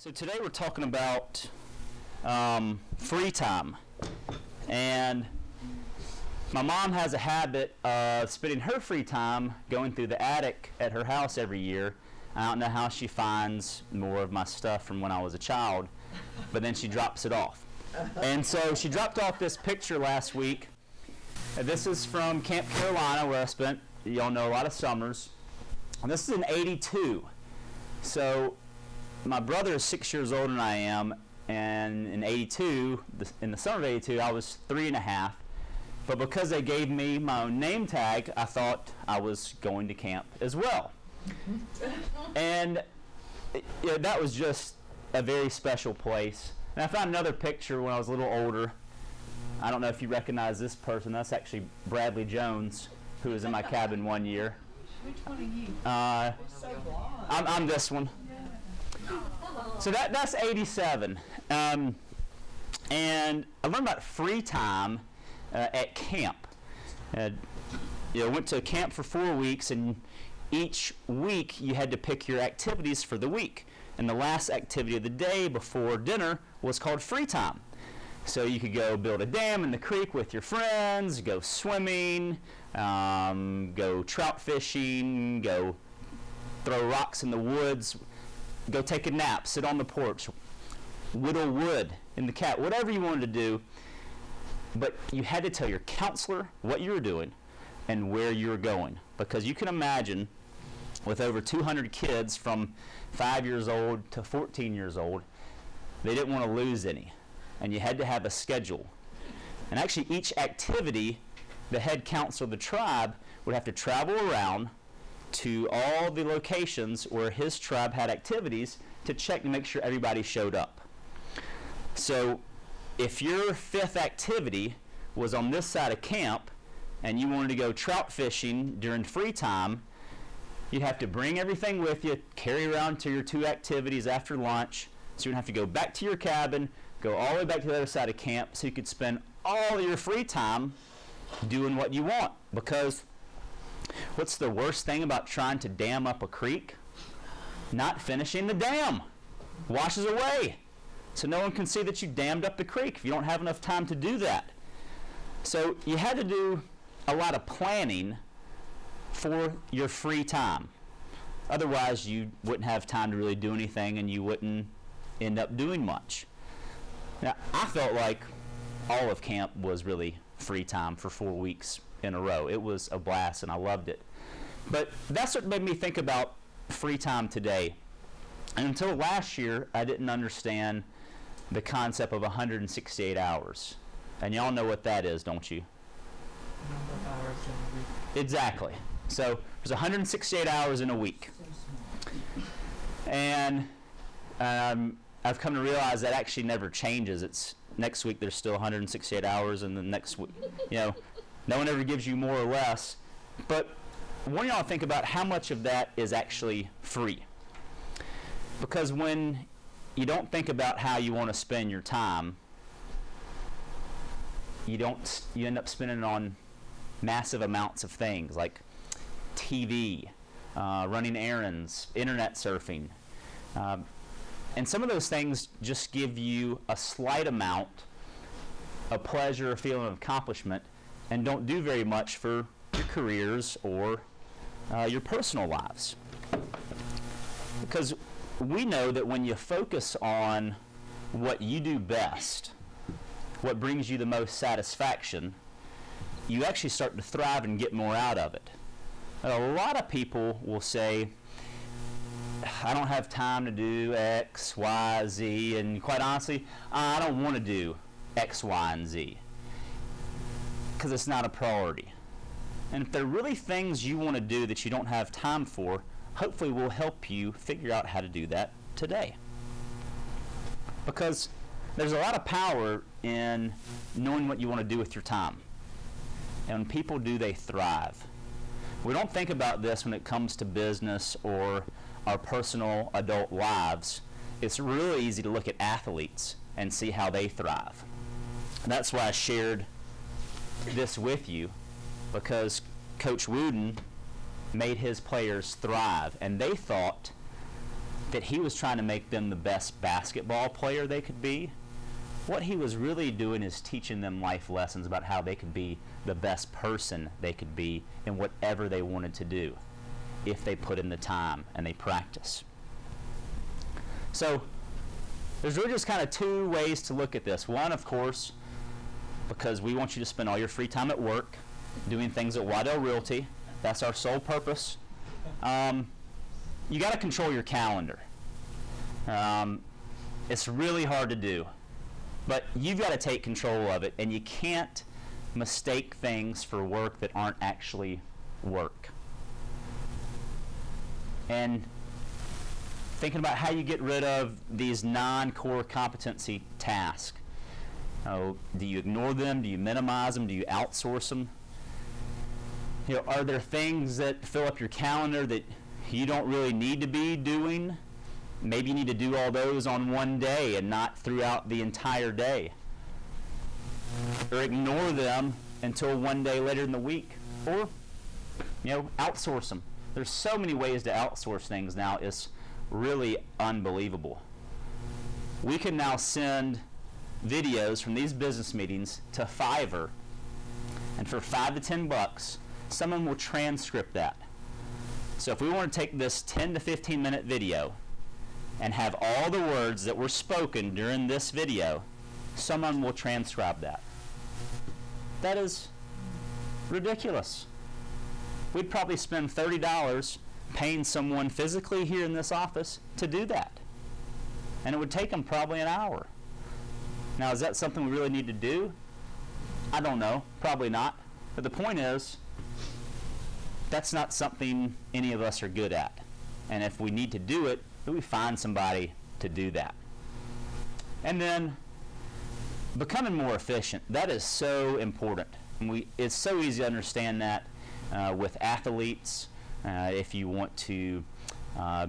So today we're talking about free time, and my mom has a habit of spending her free time going through the attic at her house every year. I don't know how she finds more of my stuff from when I was a child, but then she drops it off. And so she dropped off this picture last week. This is from Camp Carolina, where I spent, y'all know, a lot of summers. And this is in '82. So my brother is 6 years older than I am, and in '82, in the summer of '82, I was 3.5. But because they gave me my own name tag, I thought I was going to camp as well. And that was just a very special place. And I found another picture when I was a little older. I don't know if you recognize this person. That's actually Bradley Jones, who was in my cabin one year. Which one are you? So blonde. I'm this one. So that's '87. And I learned about free time at camp. Went to camp for 4 weeks, and each week you had to pick your activities for the week. And the last activity of the day before dinner was called free time. So you could go build a dam in the creek with your friends, go swimming, go trout fishing, go throw rocks in the woods, go take a nap, sit on the porch, whittle wood in the cabin, whatever you wanted to do. But you had to tell your counselor what you were doing and where you were going, because you can imagine with over 200 kids from 5 years old to 14 years old, they didn't want to lose any, and you had to have a schedule. And actually each activity, the head counselor of the tribe would have to travel around to all the locations where his tribe had activities to check to make sure everybody showed up. So if your fifth activity was on this side of camp and you wanted to go trout fishing during free time, you'd have to bring everything with you, carry around to your two activities after lunch. So you'd have to go back to your cabin, go all the way back to the other side of camp so you could spend all your free time doing what you want. Because what's the worst thing about trying to dam up a creek? Not finishing the dam. Washes away. So no one can see that you dammed up the creek if you don't have enough time to do that. So you had to do a lot of planning for your free time. Otherwise you wouldn't have time to really do anything, and you wouldn't end up doing much. Now, I felt like all of camp was really free time for 4 weeks in a row. It was a blast, and I loved it. But that's what made me think about free time today. And until last year, I didn't understand the concept of 168 hours. And y'all know what that is, don't you? Number of hours in a week. Exactly. So there's 168 hours in a week. And I've come to realize that actually never changes. It's next week there's still 168 hours, and the next week, no one ever gives you more or less. But I want y'all to think about how much of that is actually free. Because when you don't think about how you want to spend your time, you end up spending it on massive amounts of things like TV, running errands, internet surfing. And some of those things just give you a slight amount of pleasure, a feeling of accomplishment, and don't do very much for your careers or your personal lives. Because we know that when you focus on what you do best, what brings you the most satisfaction, you actually start to thrive and get more out of it. And a lot of people will say, I don't have time to do X, Y, Z, and quite honestly, I don't want to do X, Y, and Z because it's not a priority. And if there are really things you want to do that you don't have time for, hopefully we'll help you figure out how to do that today. Because there's a lot of power in knowing what you want to do with your time. And when people do, they thrive. We don't think about this when it comes to business or our personal adult lives. It's really easy to look at athletes and see how they thrive. And that's why I shared this with you, because Coach Wooden made his players thrive, and they thought that he was trying to make them the best basketball player they could be. What he was really doing is teaching them life lessons about how they could be the best person they could be in whatever they wanted to do if they put in the time and they practice. So there's really just kind of two ways to look at this. One, of course, because we want you to spend all your free time at work doing things at Waddell Realty. That's our sole purpose. You got to control your calendar. It's really hard to do, but you've got to take control of it, and you can't mistake things for work that aren't actually work. And thinking about how you get rid of these non-core competency tasks. Do you ignore them? Do you minimize them? Do you outsource them? Are there things that fill up your calendar that you don't really need to be doing? Maybe you need to do all those on one day and not throughout the entire day. Or ignore them until one day later in the week. Or, outsource them. There's so many ways to outsource things now. It's really unbelievable. We can now send videos from these business meetings to Fiverr, and for $5 to $10, someone will transcript that. So if we want to take this 10 to 15 minute video and have all the words that were spoken during this video, someone will transcribe that. That is ridiculous. We'd probably spend $30 paying someone physically here in this office to do that. And it would take them probably an hour. Now, is that something we really need to do? I don't know. Probably not. But the point is, that's not something any of us are good at. And if we need to do it, we find somebody to do that. And then, becoming more efficient. That is so important. And it's so easy to understand that with athletes. If you want to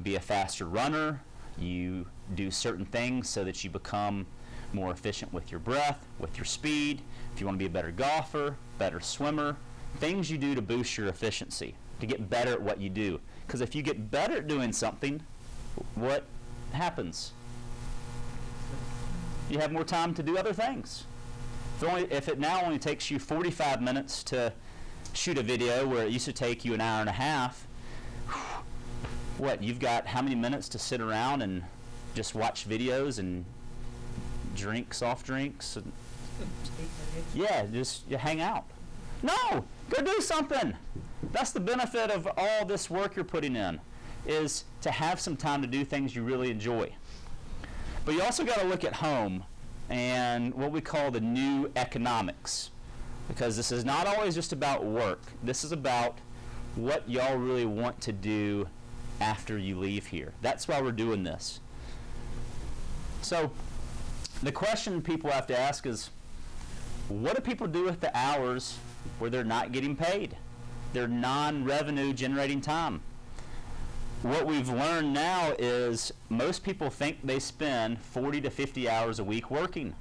be a faster runner, you do certain things so that you become more efficient with your breath, with your speed. If you want to be a better golfer, better swimmer, things you do to boost your efficiency, to get better at what you do. Because if you get better at doing something, what happens? You have more time to do other things. If it now only takes you 45 minutes to shoot a video where it used to take you an hour and a half, you've got how many minutes to sit around and just watch videos and drink soft drinks? And just hang out. No! Go do something! That's the benefit of all this work you're putting in, is to have some time to do things you really enjoy. But you also got to look at home and what we call the new economics, because this is not always just about work. This is about what y'all really want to do after you leave here. That's why we're doing this. So the question people have to ask is, what do people do with the hours where they're not getting paid? They're non-revenue generating time. What we've learned now is most people think they spend 40 to 50 hours a week working.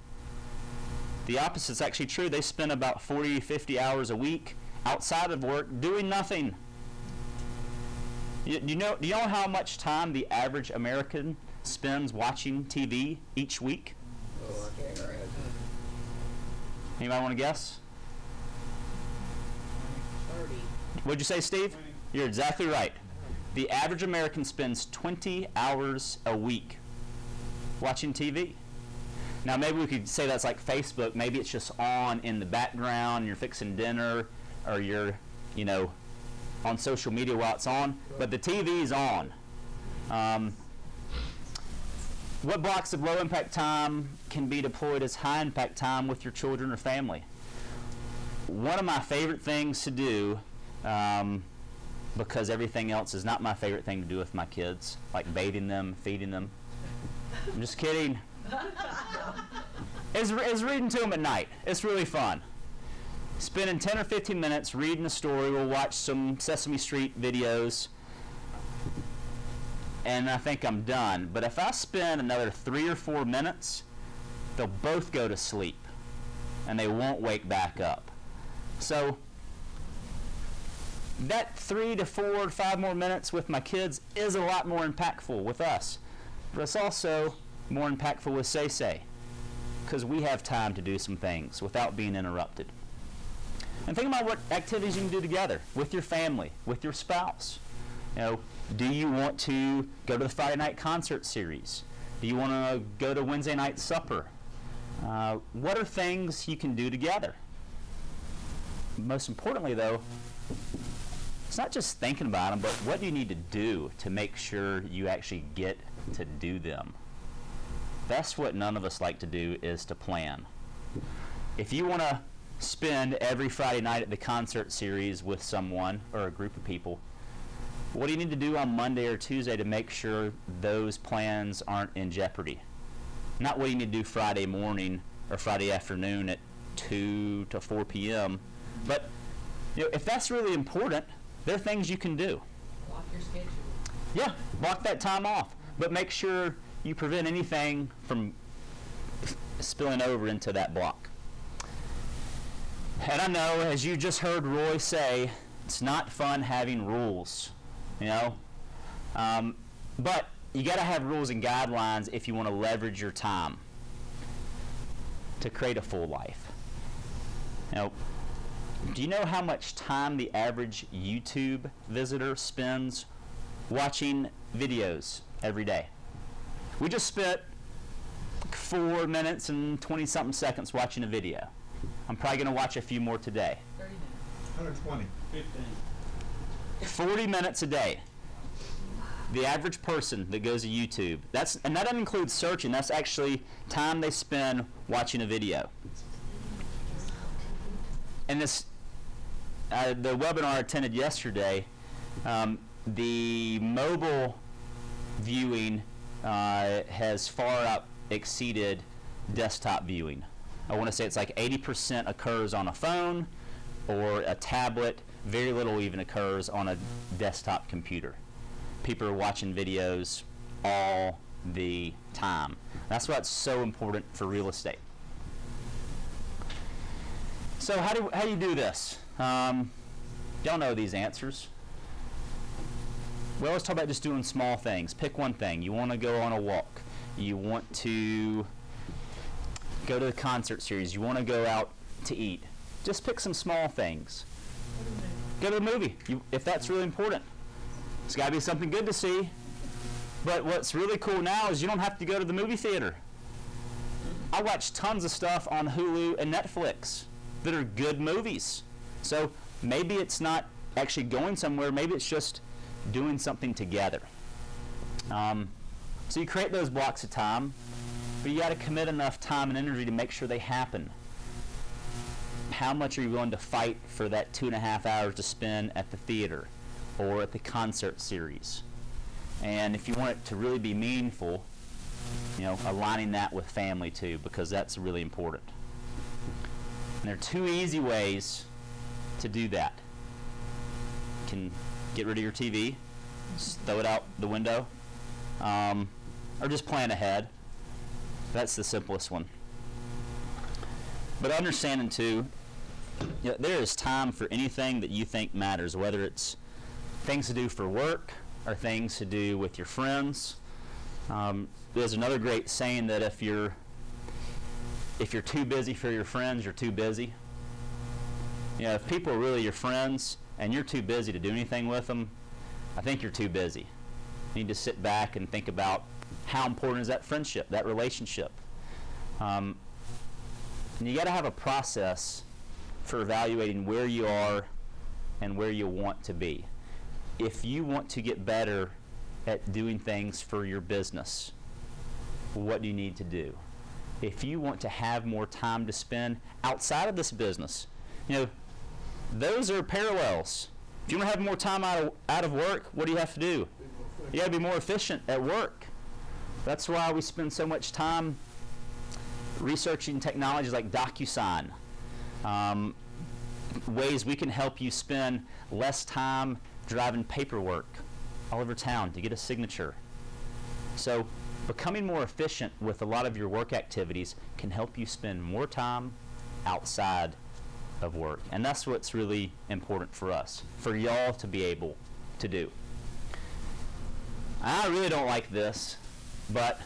The opposite's actually true. They spend about 40 to 50 hours a week outside of work doing nothing. Do you know how much time the average American spends watching TV each week? Oh, I can't imagine. Anybody want to guess? 30. What'd you say, Steve? 20. You're exactly right. The average American spends 20 hours a week watching TV. Now, maybe we could say that's like Facebook. Maybe it's just on in the background, you're fixing dinner, or you're, on social media while it's on, but the TV's on. What blocks of low impact time can be deployed as high impact time with your children or family? One of my favorite things to do, because everything else is not my favorite thing to do with my kids, like bathing them, feeding them. I'm just kidding. Is reading to them at night. It's really fun. Spending 10 or 15 minutes reading a story. We'll watch some Sesame Street videos, and I think I'm done. But if I spend another 3 or 4 minutes, they'll both go to sleep, and they won't wake back up. So that 3 to 4 or 5 more minutes with my kids is a lot more impactful with us. But it's also more impactful with Say, because we have time to do some things without being interrupted. And think about what activities you can do together with your family, with your spouse. You know, do you want to go to the Friday night concert series? Do you want to go to Wednesday night supper? What are things you can do together? Most importantly, though, it's not just thinking about them, but what do you need to do to make sure you actually get to do them? That's what none of us like to do, is to plan. If you want to spend every Friday night at the concert series with someone or a group of people, what do you need to do on Monday or Tuesday to make sure those plans aren't in jeopardy? Not what you need to do Friday morning or Friday afternoon at 2 to 4 p.m., but if that's really important, there are things you can do. Block your schedule. Yeah, block that time off, but make sure you prevent anything from spilling over into that block. And I know, as you just heard Roy say, it's not fun having rules, but you got to have rules and guidelines if you want to leverage your time to create a full life. Do you know how much time the average YouTube visitor spends watching videos every day? We just spent 4 minutes and 20-something seconds watching a video. I'm probably going to watch a few more today. 30 minutes. 120. 15. 40 minutes a day. The average person that goes to YouTube, and that doesn't include searching, that's actually time they spend watching a video. And this, the webinar I attended yesterday, the mobile viewing has far out exceeded desktop viewing. I want to say it's like 80% occurs on a phone or a tablet. Very little even occurs on a desktop computer. People are watching videos all the time. That's why it's so important for real estate. So how do you do this? Y'all know these answers. We always talk about just doing small things. Pick one thing. You want to go on a walk. You want to go to the concert series. You want to go out to eat. Just pick some small things. Go to the movie, if that's really important. It's got to be something good to see. But what's really cool now is you don't have to go to the movie theater. I watch tons of stuff on Hulu and Netflix that are good movies. So maybe it's not actually going somewhere. Maybe it's just doing something together. So you create those blocks of time, but you got to commit enough time and energy to make sure they happen. How much are you willing to fight for that 2.5 hours to spend at the theater or at the concert series? And if you want it to really be meaningful, aligning that with family too, because that's really important. And there are 2 easy ways to do that. You can get rid of your TV, just throw it out the window, or just plan ahead. That's the simplest one. But understanding too, there is time for anything that you think matters, whether it's things to do for work or things to do with your friends. There's another great saying that if you're too busy for your friends, you're too busy. If people are really your friends and you're too busy to do anything with them, I think you're too busy. You need to sit back and think about how important is that friendship, that relationship. And you got to have a process for evaluating where you are and where you want to be. If you want to get better at doing things for your business, what do you need to do? If you want to have more time to spend outside of this business, those are parallels. If you want to have more time out of work, what do you have to do? You got to be more efficient at work. That's why we spend so much time researching technologies like DocuSign, ways we can help you spend less time driving paperwork all over town to get a signature. So becoming more efficient with a lot of your work activities can help you spend more time outside of work. And that's what's really important for us, for y'all to be able to do. I really don't like this, But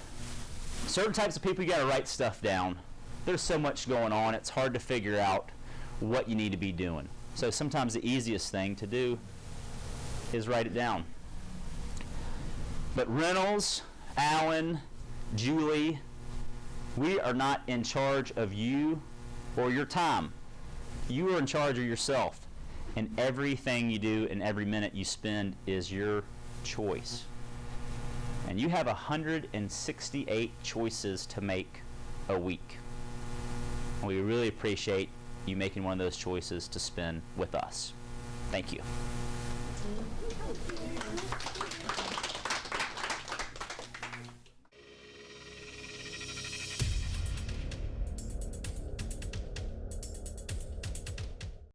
certain types of people, you got to write stuff down. There's so much going on, it's hard to figure out what you need to be doing. So sometimes the easiest thing to do is write it down. But Reynolds, Allen, Julie, we are not in charge of you or your time. You are in charge of yourself. And everything you do and every minute you spend is your choice. And you have 168 choices to make a week. And we really appreciate you making one of those choices to spend with us. Thank you.